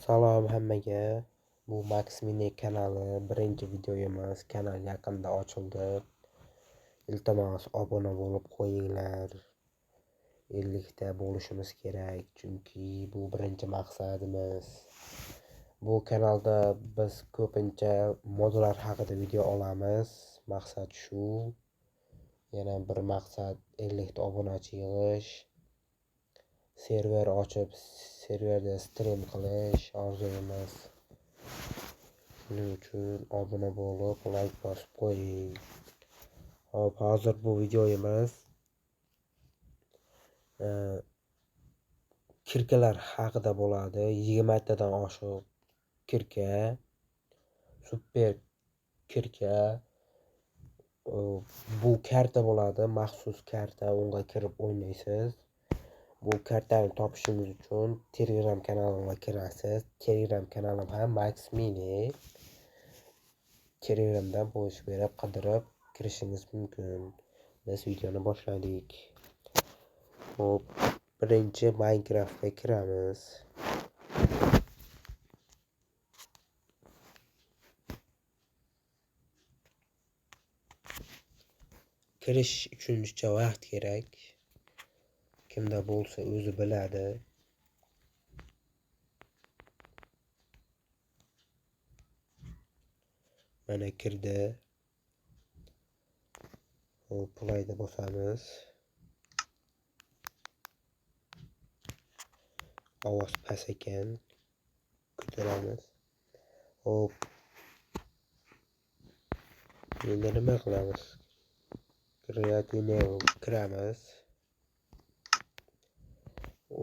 Salom hammaga. Bu Max Mini kanali birinchi videomiz. Kanal yaqinda ochildi. Iltimos obuna bo'lib qo'yinglar. 50 ta bo'lishimiz kerak, chunki bu birinchi maqsadimiz. Bu kanalda biz ko'pincha modlar haqida video olamiz. Maqsad shu. Yana bir maqsad 50 ta obunachi yig'ish. Server ochib, serverda stream qilish orzuyimiz. Shuning uchun obuna bo'lib, like bosib qo'ying. Hop, hozir bu videomiz kirkalar haqida bo'ladi. 20 tadan oshiq kirka, super kirka. Bu karta bo'ladi, maxsus karta, unga kirib o'ynaysiz. Bu kartani topishingiz uchun Telegram kanalimga kirasiz. Telegram kanalim ham Max Mini. Telegramdan poisk berib qidirib kirishingiz mumkin. Biz videoni boshladik. Hop, birinchi Minecraftga kiramiz. Kirish uchun uncha vaqt kerak. Kimda bo'lsa o'zi biladi. Mana kirdi. Hop, playda bosamiz. Ovoz past ekan. Ko'taramiz. Hop. Endi nima qilamiz? Creative kiramiz.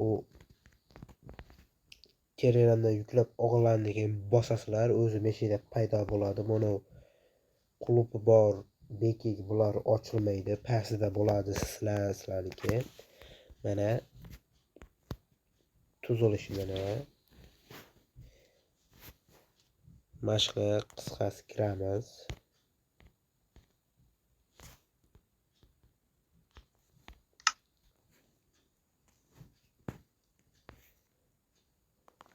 U Telegramdan yuklab olgandan keyin bosasizlar, o'zi meshida paydo bo'ladi. Buni qulubi bor, bekik bular ochilmaydi. Pastida bo'ladi sizlarniki. Mana tuzilishi mana. Mashqi qisqasi kiramiz.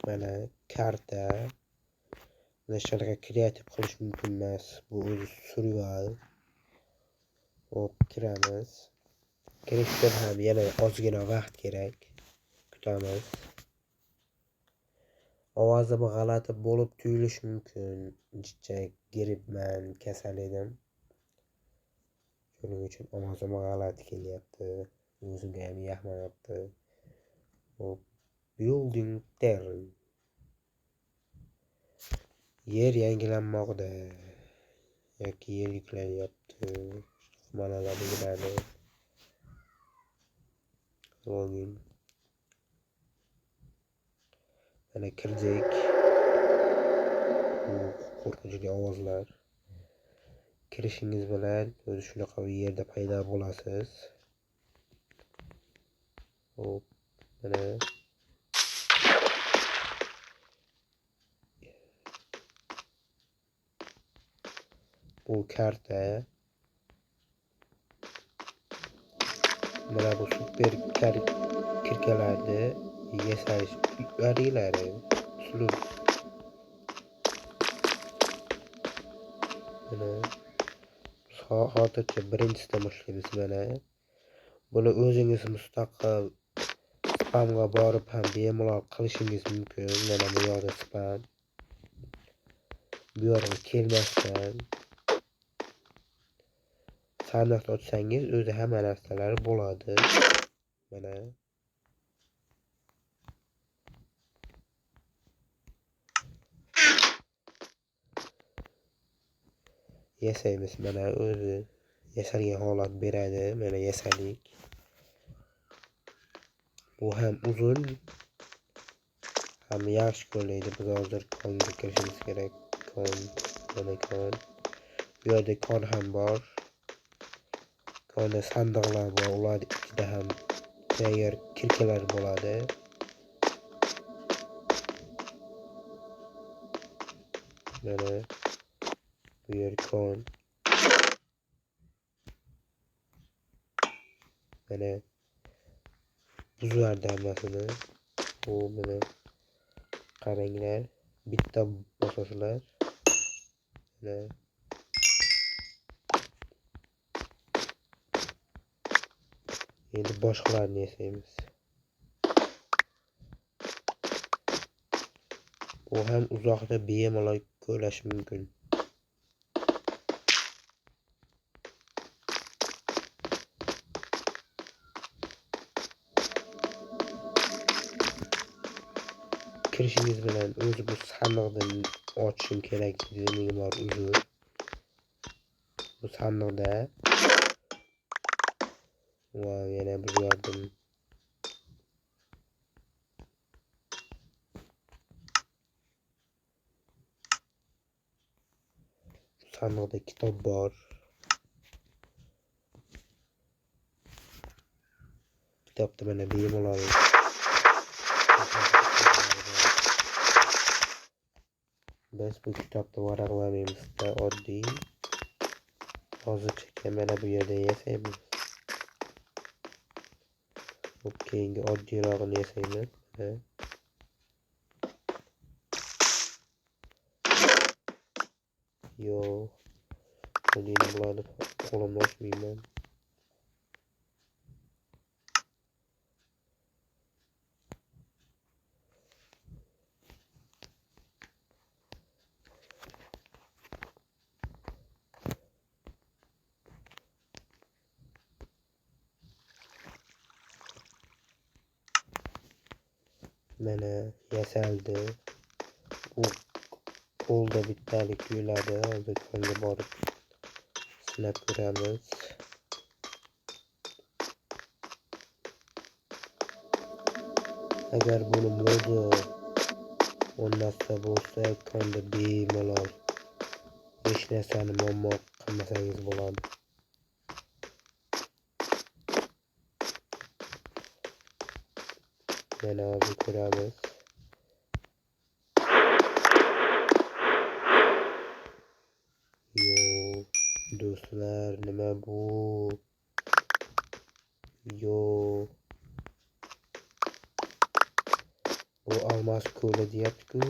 Mana karta. Nashtarga kreativ qilish mumkin emas. Bu o'zi survival. Hop, kiramiz. Kirishda ham yana ozgina vaqt kerak. Kutamiz. Ovozim g'alati bo'lib tuyulishi mumkin. Jichak giribman, kasal edim. Shuning uchun ovozim g'alati kelyapti. O'zimga ham yoqmayapti. Hop, building turn. Yer yangilanmoqda yoki yer yuklanyapti. Manalarga kiradi. Login. Mana kirdik. Bu qo'rqinchli ovozlar. Kirishingiz bilan o'zi shunaqa yerda paydo bo'lasiz. Hop, mana bu karta. Mana bu super kirkalarni yasash usullari. Mana hozircha birinchisidan boshlaymiz. Mana buni o'zingiz mustaqil spamga borib ham bemalol qilishingiz mumkin. Mana bu yoqda spam. Bu yerga kelmasdan sandiq ochsangiz o'zi hamma narsalar bo'ladi. Mana yasaymiz. Mana o'zi yasalgan holat beradi. Mana yasadik. Bu ham uzun, ham yaxshi ko'rinadi. Biz hozir konga kirishimiz kerak. Mana kon. Bu yerda kon ham bor. Konda sandiqlar bor. Ular ichida ham tayyor kirkalar bo'ladi. Mana bu yer kon. Mana buzlardan hammasini. Bu mana qaranglar, bitta bosasizlar. Mana endi boshqalarni yasaymiz. Bu ham uzoqda bemalol ko'lash mumkin. Kirishingiz bilan o'zi bu sandiqdan ochishim kerak dedim, bor uzr. Bu sandiqda va yana bir yardım. Sandiqda kitob bor. Kitobda mana bemalol biz bu kitobda varaqlamaymiz-da, oddiy. Hozircha mana bu yerda yasaymiz. Keyingi oddiyrog'ini yasaymiz. Yo'q, buning bilan qo'limni ochmayman. Mana yasaldi. U qo'lda bittalik tuyuladi. Hozir konga borib sinab ko'ramiz. Agar buni mo'zi o'rnatsa bo'lsa, konda bemalol hech narsani muammo qilmasangiz bo'ladi. Mana hozir ko'ramiz. Yo'q, do'stlar, nima bu? Yo'q. Bu almos ko'li deyapti-ku.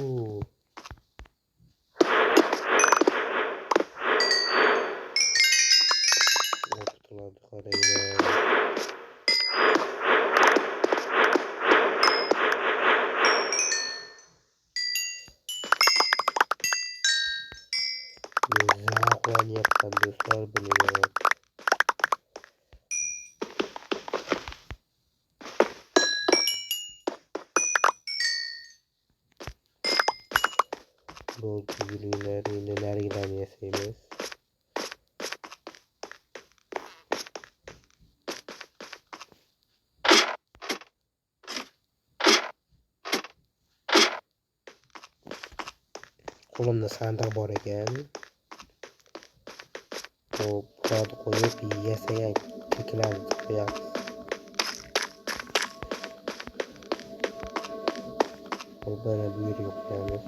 O'qitilarni qaranglar. Zavqlanyapman do'stlar buni. Bu tuzilinglar, endi narigilarni yasaymiz. Qo'limda sandiq bor ekan. Hop, bularni qo'yib yasagan kirklarni qo'yamiz. Hop, mana bu yerga qo'yamiz.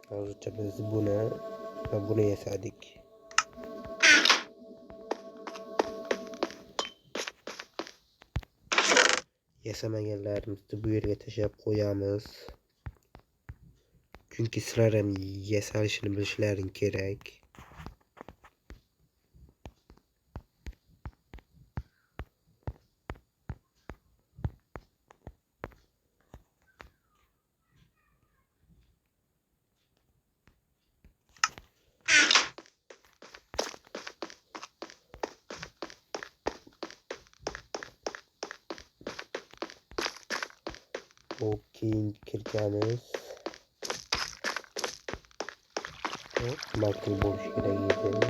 Hozircha biz buni yasadik. Yasamaganlarimizni bu yerga tashlab qo'yamiz. Chunki sizlar ham yasalishini bilishlaring kerak. Hop, keyingi kirkamiz. Makul bo'lishi kerak edi.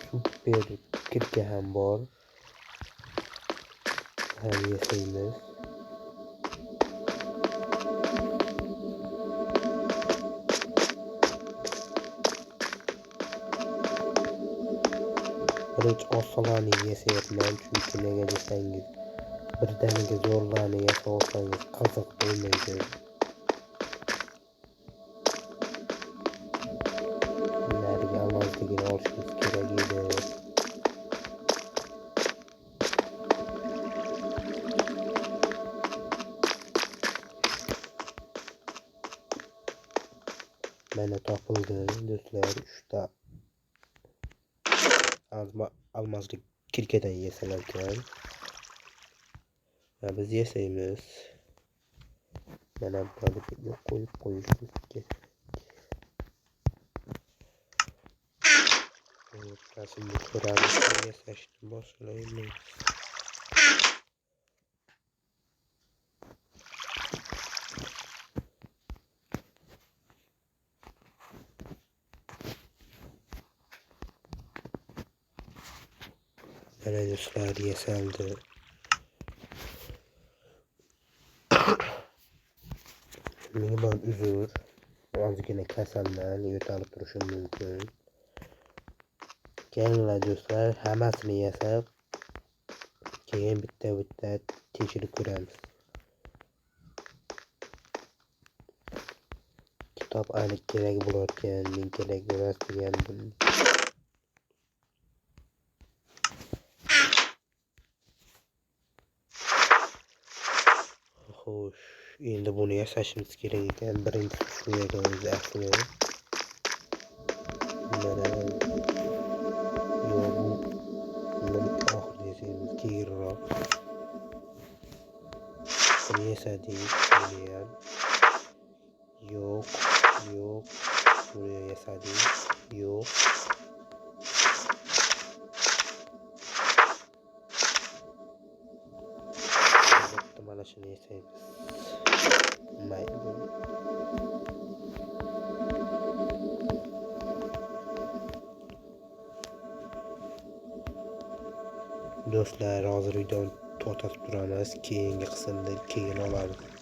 Super kirka ham bor. Ham yasaymiz. Birinchi ostolarni yasayapman, chunki nega desangiz, birdaniga zo'rlarni yasab olsangiz qiziq bo'lmaydi. Nariga almosligini olishimiz kerak edi. Mana topildi do'stlar. 3 ta almosli kirkadan yasalar ekan. Va biz yasaymiz. Mana bularga yo'q qo'yib qo'yishimiz kerak. Rasmni ko'ramiz, yasashni boshlaymiz. Mana do'stlar yasaldi. Menga uzr. Ozgina kasalman, yo'talib turishim mumkin. Kelinglar do'stlar, hammasini yasab, keyin bitta tekshirib ko'ramiz. Kitob aniq kerak bo'larkan, men kerak emas degandim. Xo'sh, endi buni yasashimiz kerak ekan. Birinchi shu ekan o'zi asli. Mana yo'q, buni oxirida yasaymiz, keyinroq. Buni yasadik, buni ham. Yo'q. Buni yasadik, yo'q. Mana shuni yasaymiz. Mayli. Do'stlar, hozir videoni to'xtatib turamiz. Keyingi qismda keyin olamiz.